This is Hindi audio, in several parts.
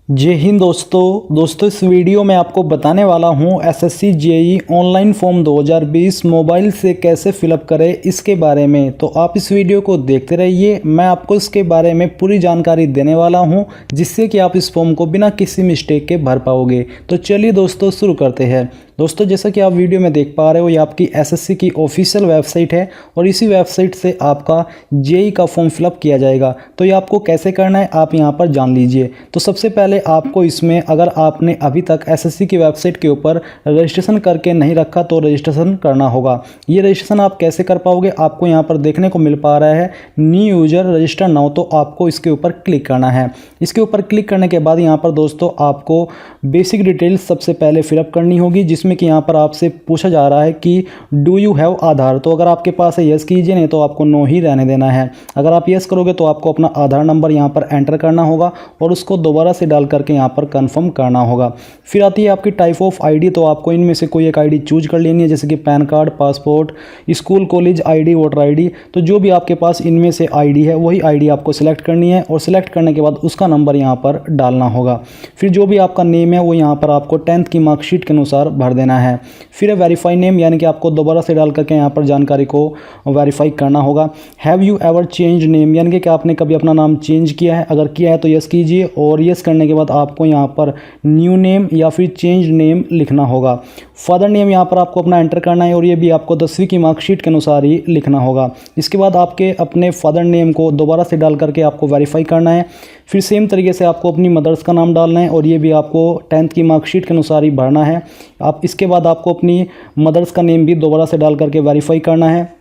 जय हिंद दोस्तों इस वीडियो में आपको बताने वाला हूं SSC JEE online form 2020 mobile से कैसे फिलअप करें इसके बारे में। तो आप इस वीडियो को देखते रहिए, मैं आपको इसके बारे में पूरी जानकारी देने वाला हूं जिससे कि आप इस फॉर्म को बिना किसी मिस्टेक के भर पाओगे। तो चलिए दोस्तों शुरू करते हैं। दोस्तों जैसा कि आप वीडियो में देख पा रहे हो, ये आपकी एसएससी की ऑफिशियल वेबसाइट है और इसी वेबसाइट से आपका जेईई का फॉर्म फिलअप किया जाएगा। तो ये आपको कैसे करना है आप यहाँ पर जान लीजिए। तो सबसे पहले आपको इसमें, अगर आपने अभी तक एसएससी की वेबसाइट के ऊपर रजिस्ट्रेशन करके नहीं रखा तो रजिस्ट्रेशन करना होगा। ये रजिस्ट्रेशन आप कैसे कर पाओगे, आपको यहाँ पर देखने को मिल पा रहा है न्यू यूजर रजिस्टर नाउ। तो आपको इसके ऊपर क्लिक करना है। इसके ऊपर क्लिक करने के बाद यहाँ पर दोस्तों आपको बेसिक डिटेल्स सबसे पहले फिलअप करनी होगी, जिसमें कि यहाँ पर आपसे पूछा जा रहा है कि डू यू हैव आधार। तो अगर आपके पास है यस कीजिए, नहीं तो आपको नो ही रहने देना है। अगर आप यस करोगे तो आपको अपना आधार नंबर यहाँ पर एंटर करना होगा और उसको दोबारा से डाल करके यहाँ पर कंफर्म करना होगा। फिर आती है आपकी टाइप ऑफ आईडी। तो आपको इनमें से कोई एक आईडी चूज कर लेनी है, जैसे कि pan card, passport, school college ID, voter ID. तो जो भी आपके पास इनमें से आईडी है वही आईडी आपको सिलेक्ट करनी है और सिलेक्ट करने के बाद उसका नंबर यहाँ पर डालना होगा। फिर जो भी आपका नेम है वो यहाँ पर आपको 10th की मार्कशीट के अनुसार भर देना है। फिर वेरीफाई नेम, यानी कि आपको दोबारा से डाल करके यहाँ पर जानकारी को वेरीफाई करना होगा। Have you ever change name, यानी कि क्या आपने कभी अपना नाम चेंज किया है। अगर किया है तो यस कीजिए और यस करने के बाद आपको यहाँ पर न्यू नेम या फिर चेंज नेम लिखना होगा। फादर नेम यहाँ पर आपको अपना एंटर करना है और ये भी आपको 10वीं की मार्कशीट के अनुसार ही लिखना होगा। इसके बाद आपके अपने फादर नेम को दोबारा से डाल करके आपको वेरीफाई करना है। फिर सेम तरीके से आपको अपनी मदर्स का नाम डालना है और ये भी आपको 10th की मार्कशीट के अनुसार ही भरना है। आप इसके बाद आपको अपनी मदर्स का नेम भी दोबारा से डाल करके वेरीफाई करना है।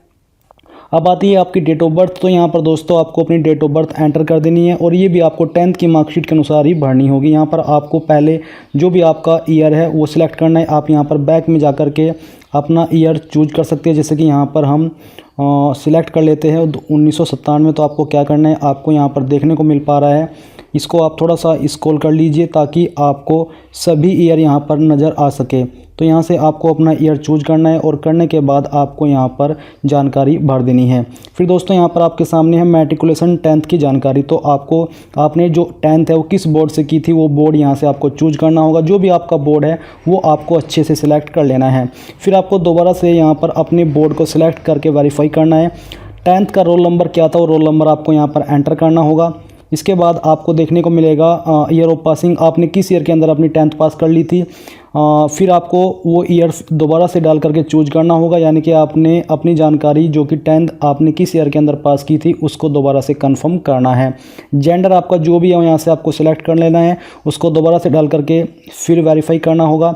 अब आती है आपकी डेट ऑफ बर्थ। तो यहाँ पर दोस्तों आपको अपनी डेट ऑफ बर्थ एंटर कर देनी है और ये भी आपको 10th की मार्कशीट के अनुसार ही भरनी होगी। यहाँ पर आपको पहले जो भी आपका ईयर है वो सिलेक्ट करना है। आप यहाँ पर बैक में जा कर के अपना ईयर चूज कर सकते हैं, जैसे कि यहाँ पर हम सिलेक्ट कर लेते हैं 1997। तो आपको क्या करना है, आपको यहाँ पर देखने को मिल पा रहा है, इसको आप थोड़ा सा स्क्रॉल कर लीजिए ताकि आपको सभी ईयर यहाँ पर नज़र आ सके। तो यहाँ से आपको अपना ईयर चूज करना है और करने के बाद आपको यहाँ पर जानकारी भर देनी है। फिर दोस्तों यहाँ पर आपके सामने है मैट्रिकुलेशन 10th की जानकारी। तो आपने जो 10th है वो किस बोर्ड से की थी वो बोर्ड यहाँ से आपको चूज करना होगा। जो भी आपका बोर्ड है वो आपको अच्छे से सिलेक्ट कर लेना है। फिर आपको दोबारा से यहाँ पर अपने बोर्ड को सिलेक्ट करके वेरीफाई करना है। 10th का रोल नंबर क्या था वो रोल नंबर आपको यहाँ पर एंटर करना होगा। इसके बाद आपको देखने को मिलेगा ईयर ऑफ पासिंग, आपने किस ईयर के अंदर अपनी 10th पास कर ली थी। फिर आपको वो ईयर दोबारा से डाल करके चूज करना होगा, यानी कि आपने अपनी जानकारी जो कि 10th आपने किस ईयर के अंदर पास की थी उसको दोबारा से कंफर्म करना है। जेंडर आपका जो भी है यहाँ से आपको सिलेक्ट कर लेना है, उसको दोबारा से डाल करके फिर वेरीफाई करना होगा।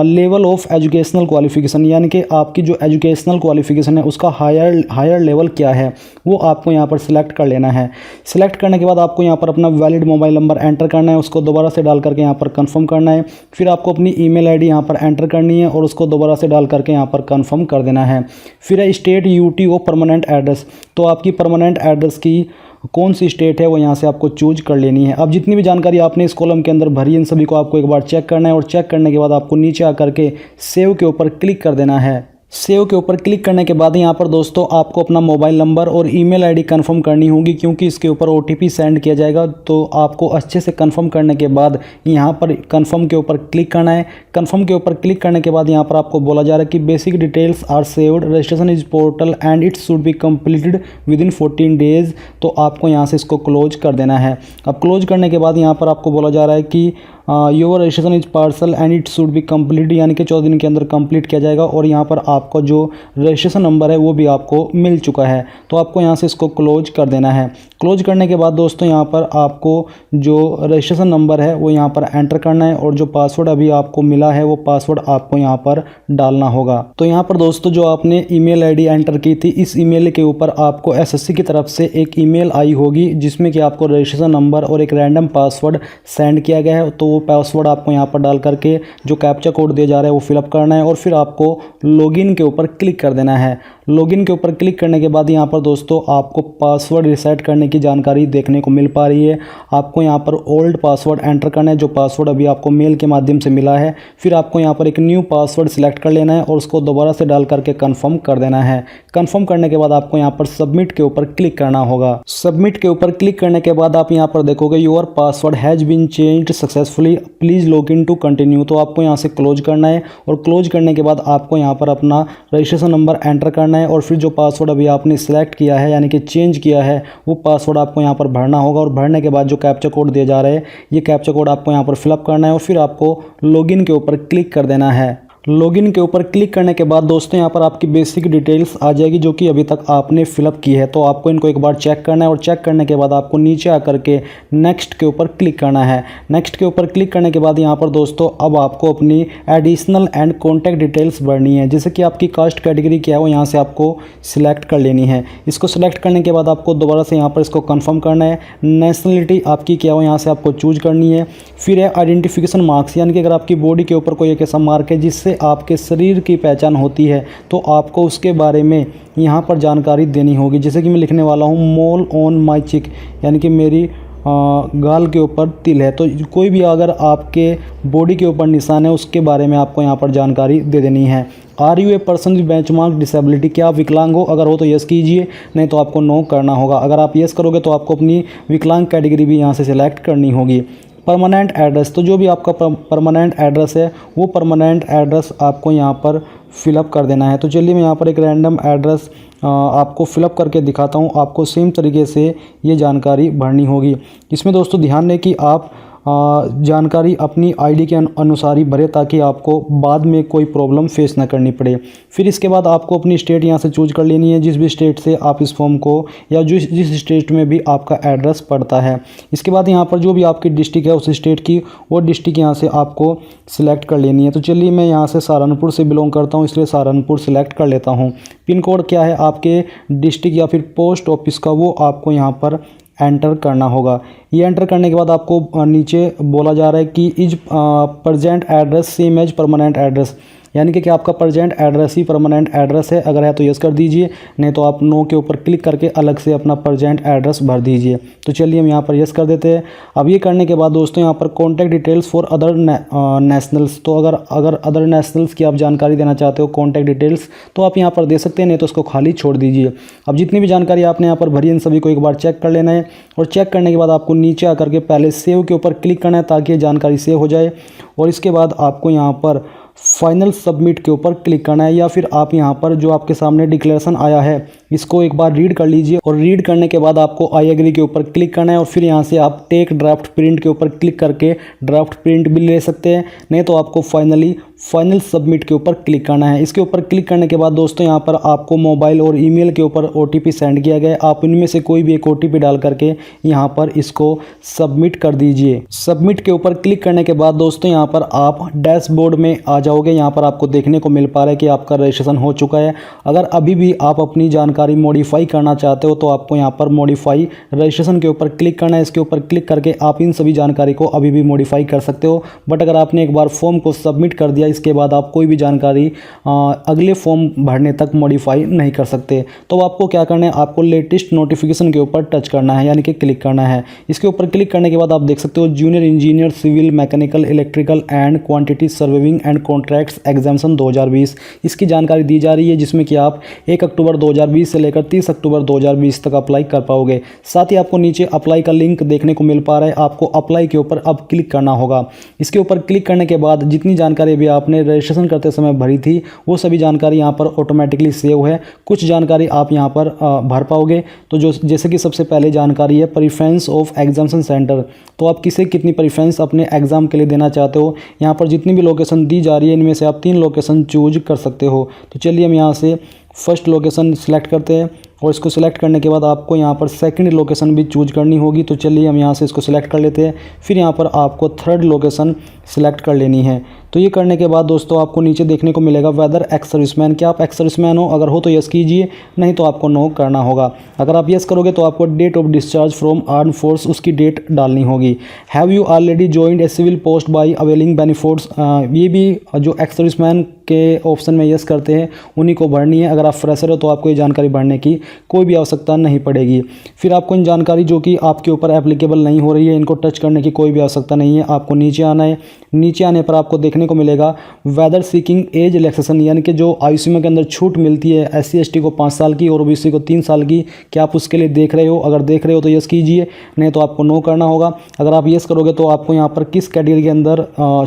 लेवल ऑफ एजुकेशनल क्वालिफिकेशन, यानी कि आपकी जो एजुकेशनल क्वालिफिकेशन है उसका हायर लेवल क्या है वो आपको यहाँ पर सिलेक्ट कर लेना है। सिलेक्ट करने के बाद आपको यहाँ पर अपना वैलिड मोबाइल नंबर एंटर करना है, उसको दोबारा से डाल करके यहाँ पर कंफर्म करना है। फिर आपको अपनी ईमेल आईडी यहाँ पर एंटर करनी है और उसको दोबारा से डाल करके यहाँ पर कंफर्म कर देना है। फिर है state UT of permanent address. तो आपकी परमानेंट एड्रेस की कौन सी स्टेट है वो यहाँ से आपको चूज कर लेनी है। अब जितनी भी जानकारी आपने इस कॉलम के अंदर भरी इन सभी को आपको एक बार चेक करना है और चेक करने के बाद आपको नीचे आकर के सेव के ऊपर क्लिक कर देना है। सेव के ऊपर क्लिक करने के बाद यहाँ पर दोस्तों आपको अपना मोबाइल नंबर और ईमेल आईडी कंफर्म करनी होगी, क्योंकि इसके ऊपर ओटीपी सेंड किया जाएगा। तो आपको अच्छे से कंफर्म करने के बाद यहाँ पर कंफर्म के ऊपर क्लिक करना है। कंफर्म के ऊपर क्लिक करने के बाद यहाँ पर आपको बोला जा रहा है कि basic details are saved, registration is portal and it should be completed within 14 days. तो आपको यहाँ से इसको क्लोज कर देना है। अब क्लोज करने के बाद यहाँ पर आपको बोला जा रहा है कि your registration is parcel and it should B complete, यानी कि 14 दिन के अंदर कंप्लीट किया जाएगा। और यहाँ पर आपका जो रजिस्ट्रेशन नंबर है वो भी आपको मिल चुका है। तो आपको यहाँ से इसको क्लोज कर देना है। क्लोज करने के बाद दोस्तों यहाँ पर आपको जो रजिस्ट्रेशन नंबर है वो यहाँ पर एंटर करना है और जो पासवर्ड अभी आपको मिला है वो पासवर्ड आपको यहाँ पर डालना होगा। तो यहाँ पर दोस्तों जो आपने ईमेल आईडी एंटर की थी, इस ईमेल के ऊपर आपको एसएससी की तरफ से एक ईमेल आई होगी जिसमें कि आपको रजिस्ट्रेशन नंबर और एक रैंडम पासवर्ड सेंड किया गया है। तो वो पासवर्ड आपको यहाँ पर डाल करके जो कैप्चा कोड दिया जा रहा है वो फिलअप करना है और फिर आपको लॉगिन के ऊपर क्लिक कर देना है। लॉगिन के ऊपर क्लिक करने के बाद यहाँ पर दोस्तों आपको पासवर्ड रीसेट करने की जानकारी देखने को मिल पा रही है। आपको यहाँ पर ओल्ड पासवर्ड एंटर करना है, जो पासवर्ड अभी आपको मेल के माध्यम से मिला है। फिर आपको यहाँ पर एक न्यू पासवर्ड सिलेक्ट कर लेना है और उसको दोबारा से डाल करके कन्फर्म कर देना है। कन्फर्म करने के बाद आपको यहाँ पर सबमिट के ऊपर क्लिक करना होगा। सबमिट के ऊपर क्लिक करने के बाद आप यहाँ पर देखोगे your password has been changed successfully, please log in to continue. तो आपको यहाँ से क्लोज करना है और क्लोज करने के बाद आपको यहाँ पर अपना रजिस्ट्रेशन नंबर एंटर करना है और फिर जो पासवर्ड अभी आपने सिलेक्ट किया है यानी कि चेंज किया है वो पासवर्ड आपको यहाँ पर भरना होगा। और भरने के बाद जो कैप्चा कोड दिए जा रहे हैं ये कैप्चा कोड आपको यहाँ पर फिलअप करना है और फिर आपको लॉगिन के ऊपर क्लिक कर देना है। लॉगिन के ऊपर क्लिक करने के बाद दोस्तों यहाँ पर आपकी बेसिक डिटेल्स आ जाएगी जो कि अभी तक आपने फिलअप की है। तो आपको इनको एक बार चेक करना है और चेक करने के बाद आपको नीचे आकर के नेक्स्ट के ऊपर क्लिक करना है। नेक्स्ट के ऊपर क्लिक करने के बाद यहाँ पर दोस्तों अब आपको अपनी एडिशनल एंड कॉन्टैक्ट डिटेल्स भरनी है। जैसे कि आपकी कास्ट कैटेगरी क्या है वो यहाँ से आपको सिलेक्ट कर लेनी है। इसको सिलेक्ट करने के बाद आपको दोबारा से यहाँ पर इसको कन्फर्म करना है। नेशनलिटी आपकी क्या हो यहाँ से आपको चूज करनी है। फिर है आइडेंटिफिकेशन मार्क्स, यानी कि अगर आपकी बॉडी के ऊपर कोई एक ऐसा मार्क है जिससे आपके शरीर की पहचान होती है तो आपको उसके बारे में यहाँ पर जानकारी देनी होगी। जैसे कि मैं लिखने वाला हूँ मोल ऑन माई चिक, यानी कि मेरी गाल के ऊपर तिल है। तो कोई भी अगर आपके बॉडी के ऊपर निशान है उसके बारे में आपको यहाँ पर जानकारी दे देनी है। Are you a person with benchmark disability, क्या आप विकलांग हो? अगर हो तो यस कीजिए, नहीं तो आपको नो करना होगा। अगर आप यस करोगे तो आपको अपनी विकलांग कैटेगरी भी यहाँ से सिलेक्ट करनी होगी। परमानेंट एड्रेस, तो जो भी आपका परमानेंट एड्रेस है वो परमानेंट एड्रेस आपको यहाँ पर फिलअप कर देना है। तो चलिए मैं यहाँ पर एक रैंडम एड्रेस आपको फिलअप करके दिखाता हूँ। आपको सेम तरीके से ये जानकारी भरनी होगी। इसमें दोस्तों ध्यान दें कि आप जानकारी अपनी आईडी के अनुसार ही भरें ताकि आपको बाद में कोई प्रॉब्लम फेस ना करनी पड़े। फिर इसके बाद आपको अपनी स्टेट यहाँ से चूज कर लेनी है, जिस भी स्टेट से आप इस फॉर्म को या जिस स्टेट में भी आपका एड्रेस पड़ता है। इसके बाद यहाँ पर जो भी आपकी डिस्ट्रिक्ट है उस स्टेट की वो डिस्ट्रिक्ट यहाँ से आपको सिलेक्ट कर लेनी है। तो चलिए मैं यहाँ से सहारनपुर से बिलोंग करता हूँ इसलिए सहारनपुर सिलेक्ट कर लेता हूँ। पिन कोड क्या है आपके डिस्ट्रिक्ट या फिर पोस्ट ऑफिस का वो आपको यहाँ पर एंटर करना होगा। ये एंटर करने के बाद आपको नीचे बोला जा रहा है कि is present address same as permanent address, यानी कि क्या आपका प्रेजेंट एड्रेस ही परमानेंट एड्रेस है? अगर है तो यस कर दीजिए, नहीं तो आप नो के ऊपर क्लिक करके अलग से अपना प्रेजेंट एड्रेस भर दीजिए। तो चलिए हम यहाँ पर यस कर देते हैं। अब ये करने के बाद दोस्तों यहाँ पर contact details for other nationals, तो अगर अदर नेशनल्स की आप जानकारी देना चाहते हो कॉन्टैक्ट डिटेल्स तो आप यहाँ पर दे सकते हैं, नहीं तो उसको खाली छोड़ दीजिए। अब जितनी भी जानकारी आपने यहाँ पर भरी इन सभी को एक बार चेक कर लेना है और चेक करने के बाद आपको नीचे आकर के पहले सेव के ऊपर क्लिक करना है ताकि ये जानकारी सेव हो जाए और इसके बाद आपको यहाँ पर फाइनल सबमिट के ऊपर क्लिक करना है। या फिर आप यहाँ पर जो आपके सामने डिक्लेरेशन आया है इसको एक बार रीड कर लीजिए और रीड करने के बाद आपको आई एग्री के ऊपर क्लिक करना है और फिर यहाँ से आप टेक ड्राफ्ट प्रिंट के ऊपर क्लिक करके ड्राफ्ट प्रिंट भी ले सकते हैं, नहीं तो आपको फाइनल सबमिट के ऊपर क्लिक करना है। इसके ऊपर क्लिक करने के बाद दोस्तों यहाँ पर आपको मोबाइल और ईमेल के ऊपर OTP सेंड किया गया है। आप इनमें से कोई भी एक OTP डाल करके यहाँ पर इसको सबमिट कर दीजिए। सबमिट के ऊपर क्लिक करने के बाद दोस्तों यहाँ पर आप डैशबोर्ड में आ जाओगे। यहाँ पर आपको देखने को मिल पा रहा है कि आपका रजिस्ट्रेशन हो चुका है। अगर अभी भी आप अपनी जानकारी मॉडिफाई करना चाहते हो तो आपको यहाँ पर मॉडिफाई रजिस्ट्रेशन के ऊपर क्लिक करना है। इसके ऊपर क्लिक करके आप इन सभी जानकारी को अभी भी मॉडिफाई कर सकते हो। बट अगर आपने एक बार फॉर्म को सबमिट कर दिया इसके बाद आप कोई भी जानकारी अगले फॉर्म भरने तक मॉडिफाई नहीं कर सकते। तो आपको क्या करना है, आपको लेटेस्ट नोटिफिकेशन के ऊपर टच करना है यानी कि क्लिक करना है। इसके ऊपर क्लिक करने के बाद आप देख सकते हो junior engineer civil mechanical electrical and quantity serving and contracts examination 2020 इसकी जानकारी दी जा रही है, जिसमें कि आप 1 अक्टूबर 2020 से लेकर 30 अक्टूबर 2020 तक अप्लाई कर पाओगे। साथ ही आपको नीचे अप्लाई का लिंक देखने को मिल पा रहा है, आपको अप्लाई के ऊपर अब क्लिक करना होगा। इसके ऊपर क्लिक करने के बाद जितनी जानकारी भी आपने रजिस्ट्रेशन करते समय भरी थी वो सभी जानकारी यहाँ पर ऑटोमेटिकली सेव है। कुछ जानकारी आप यहाँ पर भर पाओगे। तो जैसे कि सबसे पहले जानकारी है प्रेफरेंस ऑफ एग्जामिनेशन सेंटर, तो आप किसे कितनी प्रेफरेंस अपने एग्जाम के लिए देना चाहते हो। यहाँ पर जितनी भी लोकेशन दी जा रही है इनमें से आप 3 लोकेशन चूज कर सकते हो। तो चलिए हम यहाँ से फर्स्ट लोकेशन सिलेक्ट करते हैं और इसको सिलेक्ट करने के बाद आपको यहाँ पर सेकंड लोकेशन भी चूज करनी होगी। तो चलिए हम यहाँ से इसको सिलेक्ट कर लेते हैं। फिर यहाँ पर आपको थर्ड लोकेशन सिलेक्ट कर लेनी है। तो ये करने के बाद दोस्तों आपको नीचे देखने को मिलेगा वेदर एक्स सर्विसमैन। क्या आप एक्स सर्विसमैन हो? अगर हो तो यस कीजिए, नहीं तो आपको नो करना होगा। अगर आप यस करोगे तो आपको date of discharge from arm force उसकी डेट डालनी होगी। Have you already joined a civil post by availing benefits, ये भी जो एक्स सर्विसमैन के ऑप्शन में यस करते हैं उन्हीं को भरनी है। अगर आप फ्रेशर हो तो आपको ये जानकारी भरने की कोई भी आवश्यकता नहीं पड़ेगी। फिर आपको इन जानकारी जो कि आपके ऊपर एप्लीकेबल नहीं हो रही है इनको टच करने की कोई भी आवश्यकता नहीं है। आपको नीचे आना है। नीचे आने पर आपको देखने को मिलेगा वेदर सीकिंग एज रिलैक्सेशन, यानी कि जो आयु सीमा के अंदर छूट मिलती है SC ST को 5 साल की और OBC को 3 साल की, क्या आप उसके लिए देख रहे हो? अगर देख रहे हो तो यस कीजिए, नहीं तो आपको नो करना होगा। अगर आप यस करोगे तो आपको यहाँ पर किस कैटेगरी के अंदर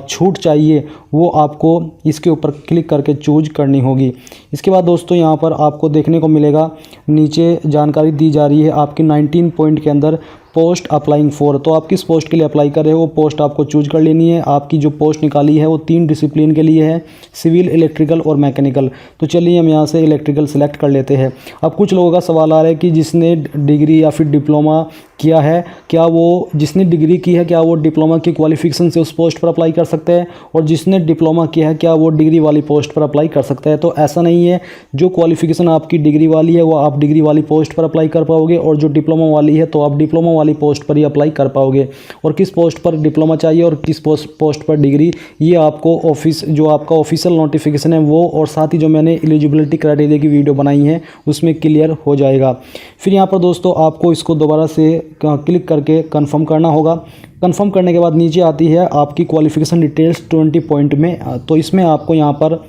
छूट चाहिए वो आपको इसके ऊपर क्लिक करके चूज करनी होगी। इसके बाद दोस्तों यहाँ पर आपको देखने को मिलेगा नीचे जानकारी दी जा रही है आपकी 19 पॉइंट के अंदर पोस्ट अप्लाइंग फॉर। तो आप किस पोस्ट के लिए अप्लाई कर रहे हो वो पोस्ट आपको चूज कर लेनी है। आपकी जो पोस्ट निकाली है वो 3 डिसिप्लिन के लिए है, सिविल, इलेक्ट्रिकल और मैकेनिकल। तो चलिए हम यहाँ से इलेक्ट्रिकल सेलेक्ट कर लेते हैं। अब कुछ लोगों का सवाल आ रहा है कि जिसने डिग्री या फिर डिप्लोमा किया है, क्या वो जिसने डिग्री की है क्या वो डिप्लोमा की क्वालिफिकेशन से उस पोस्ट पर अप्लाई कर सकता है, और जिसने डिप्लोमा किया है क्या वो डिग्री वाली पोस्ट पर अप्लाई कर सकता है? तो ऐसा नहीं है। जो क्वालिफिकेशन आपकी डिग्री वाली है वो आप डिग्री वाली पोस्ट पर अप्लाई कर पाओगे, और जो डिप्लोमा वाली है तो आप डिप्लोमा वाली पोस्ट पर ही अप्लाई कर पाओगे। और किस पोस्ट पर डिप्लोमा चाहिए और किस पोस्ट पर डिग्री, ये आपको ऑफिस जो आपका ऑफिशियल नोटिफिकेशन है वो, और साथ ही जो मैंने एलिजिबिलिटी क्राइटेरिया की वीडियो बनाई है उसमें क्लियर हो जाएगा। फिर यहाँ पर दोस्तों आपको इसको दोबारा से क्लिक करके कंफर्म करना होगा। कंफर्म करने के बाद नीचे आती है आपकी क्वालिफिकेशन डिटेल्स 20 पॉइंट में। तो इसमें आपको यहाँ पर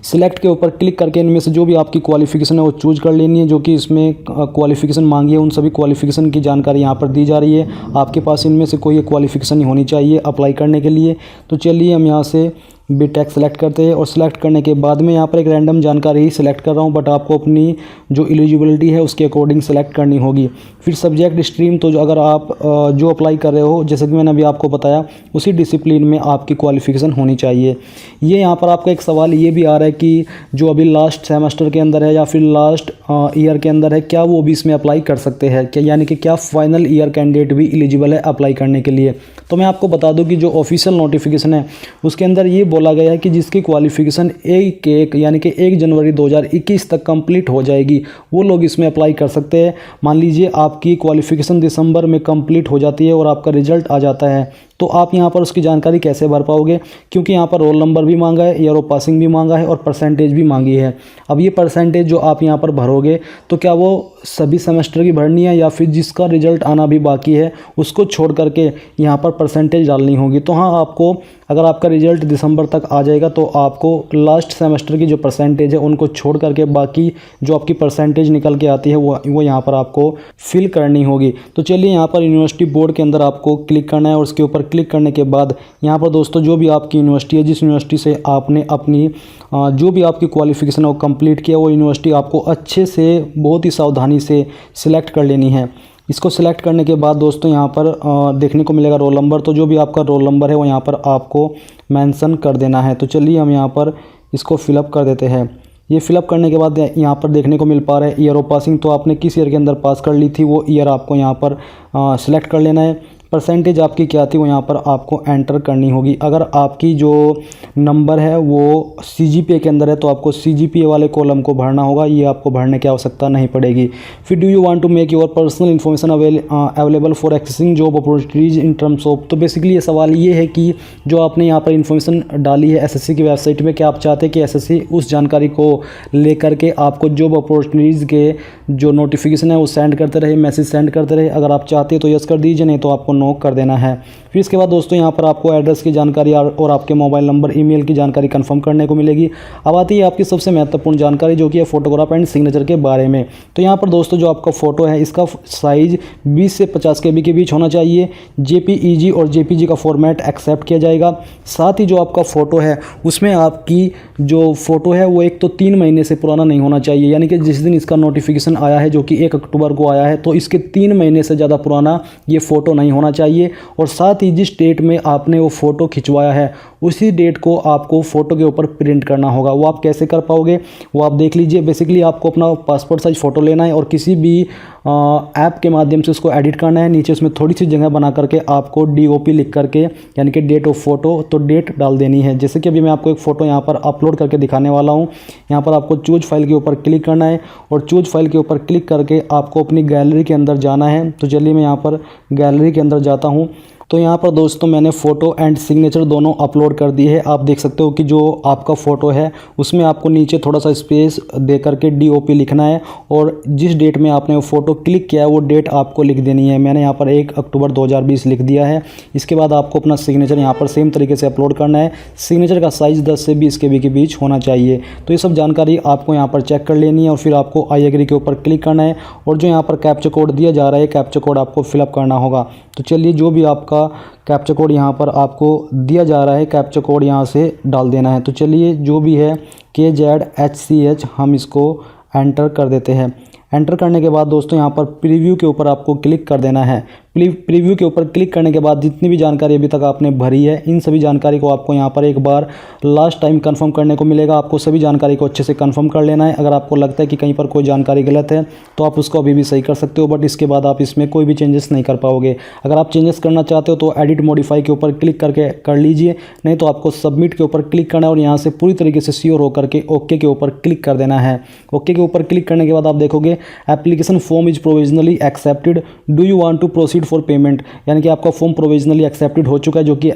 सिलेक्ट के ऊपर क्लिक करके इनमें से जो भी आपकी क्वालिफिकेशन है वो चूज कर लेनी है। जो कि इसमें क्वालिफिकेशन मांगी है उन सभी क्वालिफिकेशन की जानकारी यहाँ पर दी जा रही है। आपके पास इनमें से कोई एक क्वालिफिकेशन ही होनी चाहिए अप्लाई करने के लिए। तो चलिए हम यहाँ से बीटेक सेलेक्ट करते हैं, और सेलेक्ट करने के बाद में यहाँ पर एक रैंडम जानकारी ही सिलेक्ट कर रहा हूँ, बट आपको अपनी जो एलिजिबिलिटी है उसके अकॉर्डिंग सेलेक्ट करनी होगी। फिर सब्जेक्ट स्ट्रीम, तो जो अगर आप जो अप्लाई कर रहे हो जैसे कि मैंने अभी आपको बताया उसी डिसिप्लिन में आपकी क्वालिफिकेशन होनी चाहिए। ये यहाँ पर आपका एक सवाल ये भी आ रहा है कि जो अभी लास्ट सेमेस्टर के अंदर है या फिर लास्ट ईयर के अंदर है क्या वो भी इसमें अप्लाई कर सकते हैं, क्या यानी कि क्या फाइनल ईयर कैंडिडेट भी एलिजिबल है अप्लाई करने के लिए? तो मैं आपको बता दूं कि जो ऑफिशियल नोटिफिकेशन है उसके अंदर ये बोला गया है कि जिसकी क्वालिफिकेशन 1 यानी कि 1 जनवरी 2021 तक कंप्लीट हो जाएगी वो लोग इसमें अप्लाई कर सकते हैं। मान लीजिए आपकी क्वालिफिकेशन दिसंबर में कंप्लीट हो जाती है और आपका रिजल्ट आ जाता है, तो आप यहाँ पर उसकी जानकारी कैसे भर पाओगे? क्योंकि यहाँ पर रोल नंबर भी मांगा है, ईयर ऑफ पासिंग भी मांगा है और परसेंटेज भी मांगी है। अब ये परसेंटेज जो आप यहाँ पर भरोगे तो क्या वो सभी सेमेस्टर की भरनी है या फिर जिसका रिजल्ट आना भी बाकी है उसको छोड़ करके यहाँ पर परसेंटेज डालनी होगी? तो हाँ, आपको अगर आपका रिजल्ट दिसंबर तक आ जाएगा तो आपको लास्ट सेमेस्टर की जो परसेंटेज है उनको छोड़ करके बाकी जो आपकी परसेंटेज निकल के आती है वो यहाँ पर आपको फिल करनी होगी। तो चलिए यहाँ पर यूनिवर्सिटी बोर्ड के अंदर आपको क्लिक करना है, और उसके ऊपर क्लिक करने के बाद यहाँ पर दोस्तों जो भी आपकी यूनिवर्सिटी है, जिस यूनिवर्सिटी से आपने अपनी जो भी आपकी क्वालिफिकेशन है वो कंप्लीट किया, वो यूनिवर्सिटी आपको अच्छे से बहुत ही सावधानी से सिलेक्ट कर लेनी है। इसको सिलेक्ट करने के बाद दोस्तों यहाँ पर देखने को मिलेगा रोल नंबर। तो जो भी आपका रोल नंबर है वो यहाँ पर आपको मेंशन कर देना है। तो चलिए हम यहाँ पर इसको फिलअप कर देते हैं। ये फिलअप करने के बाद यहाँ पर देखने को मिल पा रहा है ईयर ऑफ पासिंग। तो आपने किस ईयर के अंदर पास कर ली थी वो ईयर आपको यहाँ पर सिलेक्ट कर लेना है। परसेंटेज आपकी क्या थी वो यहाँ पर आपको एंटर करनी होगी। अगर आपकी जो नंबर है वो CGPA के अंदर है तो आपको CGPA वाले कॉलम को भरना होगा, ये आपको भरने की आवश्यकता नहीं पड़ेगी। फिर do you want to make your personal information available for accessing job opportunities in terms of. तो बेसिकली ये सवाल ये है कि जो आपने यहाँ पर इन्फॉर्मेशन डाली है SSC की वेबसाइट में, क्या आप चाहते हैं कि SSC उस जानकारी को लेकर के आपको जॉब अपॉर्चुनिटीज़ के जो नोटिफिकेशन है वो सेंड करते रहे, मैसेज सेंड करते रहे? अगर आप चाहते हैं तो यस कर दीजिए, नहीं तो आपको नो कर देना है। फिर इसके बाद दोस्तों यहाँ पर आपको एड्रेस की जानकारी और आपके मोबाइल नंबर, ईमेल की जानकारी कंफर्म करने को मिलेगी। अब आती है आपकी सबसे महत्वपूर्ण जानकारी जो कि है फोटोग्राफ एंड सिग्नेचर के बारे में। तो यहाँ पर दोस्तों जो आपका फ़ोटो है इसका साइज़ 20 से 50 KB के बीच होना चाहिए। JPEG और JPG का फॉर्मेट एक्सेप्ट किया जाएगा। साथ ही जो आपका फ़ोटो है उसमें आपकी जो फ़ोटो है वो एक तो 3 महीने से पुराना नहीं होना चाहिए, यानी कि जिस दिन इसका नोटिफिकेशन आया है जो कि 1 अक्टूबर को आया है तो इसके 3 महीने से ज़्यादा पुराना ये फ़ोटो नहीं होना चाहिए। और साथ साथ ही जिस डेट में आपने वो फ़ोटो खिंचवाया है उसी डेट को आपको फ़ोटो के ऊपर प्रिंट करना होगा। वो आप कैसे कर पाओगे वो आप देख लीजिए। बेसिकली आपको अपना पासपोर्ट साइज़ फ़ोटो लेना है और किसी भी ऐप के माध्यम से उसको एडिट करना है। नीचे उसमें थोड़ी सी जगह बना करके आपको DOP लिख करके यानी कि डेट ऑफ फ़ोटो तो डेट डाल देनी है। जैसे कि अभी मैं आपको एक फ़ोटो यहाँ पर अपलोड करके दिखाने वाला हूँ। यहाँ पर आपको चूज फाइल के ऊपर क्लिक करना है और चूज फाइल के ऊपर क्लिक करके आपको अपनी गैलरी के अंदर जाना है। तो चलिए मैं यहाँ पर गैलरी के अंदर जाता हूँ। तो यहाँ पर दोस्तों मैंने फ़ोटो एंड सिग्नेचर दोनों अपलोड कर दी है। आप देख सकते हो कि जो आपका फ़ोटो है उसमें आपको नीचे थोड़ा सा स्पेस दे करके DOP लिखना है और जिस डेट में आपने वो फ़ोटो क्लिक किया है वो डेट आपको लिख देनी है। मैंने यहाँ पर 1 अक्टूबर 2020 लिख दिया है। इसके बाद आपको अपना सिग्नेचर यहाँ पर सेम तरीके से अपलोड करना है। सिग्नेचर का साइज़ 10 से 20 KB के बीच होना चाहिए। तो ये सब जानकारी आपको यहाँ पर चेक कर लेनी है और फिर आपको आई एग्री के ऊपर क्लिक करना है और जो यहाँ पर कैप्चा कोड दिया जा रहा है कैप्चा कोड आपको फिलअप करना होगा। तो चलिए जो भी आपका कैप्चा कोड यहाँ पर आपको दिया जा रहा है कैप्चा कोड यहाँ से डाल देना है। तो चलिए जो भी है KZHCH हम इसको एंटर कर देते हैं। एंटर करने के बाद दोस्तों यहाँ पर प्रीव्यू के ऊपर आपको क्लिक कर देना है। प्रीव्यू के ऊपर क्लिक करने के बाद जितनी भी जानकारी अभी तक आपने भरी है इन सभी जानकारी को आपको यहाँ पर एक बार लास्ट टाइम कंफर्म करने को मिलेगा। आपको सभी जानकारी को अच्छे से कंफर्म कर लेना है। अगर आपको लगता है कि कहीं पर कोई जानकारी गलत है तो आप उसको अभी भी सही कर सकते हो, बट इसके बाद आप इसमें कोई भी चेंजेस नहीं कर पाओगे। अगर आप चेंजेस करना चाहते हो तो एडिट मॉडिफाई के ऊपर क्लिक करके कर लीजिए, नहीं तो आपको सबमिट के ऊपर क्लिक करना है और यहाँ से पूरी तरीके से श्योर होकर के ओके के ऊपर क्लिक कर देना है। ओके के ऊपर क्लिक करने के बाद आप देखोगे application form is provisionally accepted, do you want to proceed for payment, यानी कि आपका फॉर्म प्रोविजनली एक्सेप्टेड हो चुका है, जो कि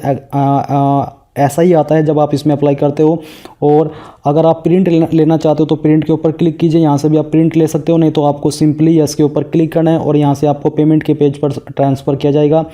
ऐसा ही आता है जब आप इसमें अप्लाई करते हो। और अगर आप प्रिंट लेना चाहते हो तो प्रिंट के ऊपर क्लिक कीजिए, यहाँ से भी आप प्रिंट ले सकते हो, नहीं तो आपको सिंपली यस के ऊपर क्लिक करना है और यहाँ से आपको पेमेंट के पेज पर ट्रांसफ़र किया जाएगा।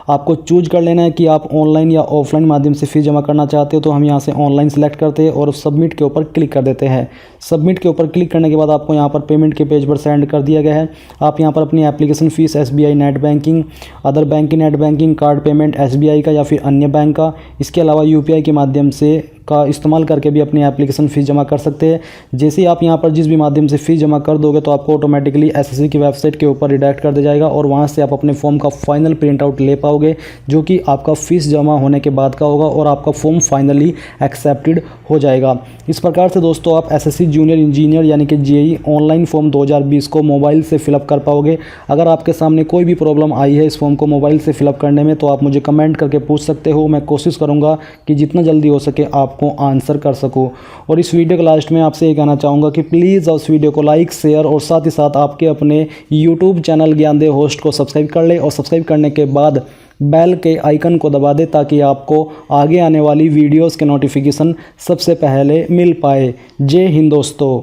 आपको चूज कर लेना है कि आप ऑनलाइन या ऑफलाइन माध्यम से फ़ीस जमा करना चाहते हो। तो हम यहाँ से ऑनलाइन सेलेक्ट करते हैं और सबमिट के ऊपर क्लिक कर देते हैं। सबमिट के ऊपर क्लिक करने के बाद आपको यहाँ पर पेमेंट के पेज पर सेंड कर दिया गया है। आप यहाँ पर अपनी application fees SBI net banking, other bank की net banking, card payment SBI का या फिर अन्य बैंक का, इसके अलावा UPI के माध्यम से का इस्तेमाल करके भी अपनी एप्लीकेशन फ़ीस जमा कर सकते हैं। जैसे ही आप यहाँ पर जिस भी माध्यम से फ़ीस जमा कर दोगे तो आपको ऑटोमेटिकली SSC की वेबसाइट के ऊपर रिडायरेक्ट कर दिया जाएगा और वहाँ से आप अपने फॉर्म का फाइनल प्रिंट आउट ले पाओगे, जो कि आपका फ़ीस जमा होने के बाद का होगा और आपका फॉर्म फाइनली एक्सेप्टेड हो जाएगा। इस प्रकार से दोस्तों आप SSC जूनियर इंजीनियर यानी कि JEE ऑनलाइन फॉर्म 2020 को मोबाइल से फिलअप कर पाओगे। अगर आपके सामने कोई भी प्रॉब्लम आई है इस फॉर्म को मोबाइल से फिलअप करने में तो आप मुझे कमेंट करके पूछ सकते हो। मैं कोशिश करूँगा कि जितना जल्दी हो सके आपको आंसर कर सकूं। और इस वीडियो के लास्ट में आपसे ये कहना चाहूँगा कि प्लीज़ उस वीडियो को लाइक, शेयर और साथ ही साथ आपके अपने YouTube चैनल ज्ञानदेव होस्ट को सब्सक्राइब कर ले और सब्सक्राइब करने के बाद बेल के आइकन को दबा दे ताकि आपको आगे आने वाली वीडियोस के नोटिफिकेशन सबसे पहले मिल पाए। जय हिंद दोस्तों।